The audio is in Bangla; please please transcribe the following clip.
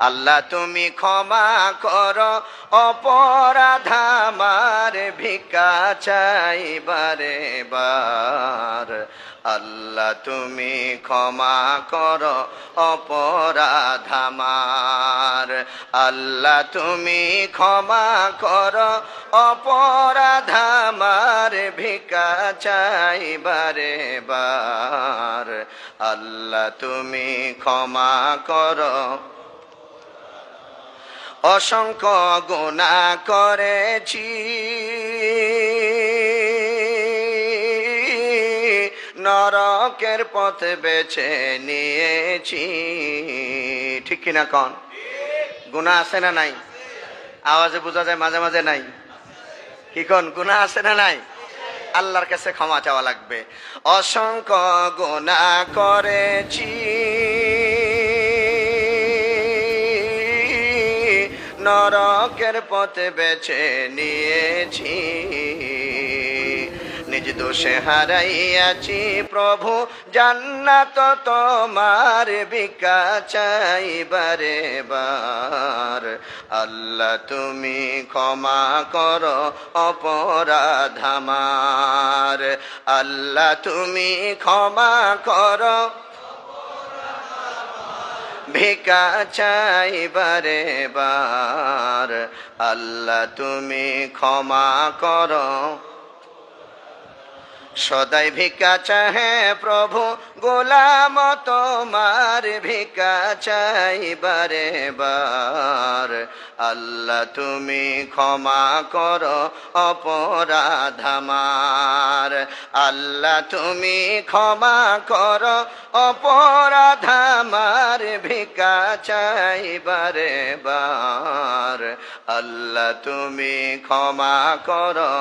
আল্লাহ তুমি ক্ষমা করো অপরাধ আমার, ভিক্ষা চাই বারে বার। আল্লাহ তুমি ক্ষমা করো অপরাধ আমার, আল্লাহ তুমি ক্ষমা করো অপরাধ আমার, ভিক্ষা চাই বারে বার। আল্লাহ তুমি ক্ষমা করো। অসংখ্য গুনাহ করেছি, নরকের পথ বেছে নিয়েছি। ঠিক কিনা কন? গুনাহ আছে না নাই? আওয়াজে বোঝা যায় মাঝে মাঝে নাই। কি কন, গুনাহ আছে না নাই? আল্লাহর কাছে ক্ষমা চাওয়া লাগবে। অসংখ্য গুনাহ করেছি, নরকের পথে বেছে নিয়েছি। নিজ দোষে হারাইয়াছি প্রভু জান্নাত তোমার, ভিক্ষা চাই বারে বার। আল্লাহ তুমি ক্ষমা করো অপরাধ আমার, আল্লাহ তুমি ক্ষমা করো, ভিক্ষা চাই বারে বার। আল্লাহ তুমি ক্ষমা করো। সদাই ভিক্ষা চাহে প্রভু গোলাম তোমার, ভিক্ষা চাই বারে বার। আল্লাহ তুমি ক্ষমা করো অপরাধ আমার, আল্লাহ তুমি ক্ষমা করো অপরাধ আমার, ভিক্ষা চাই বারে বার। আল্লাহ তুমি ক্ষমা করো।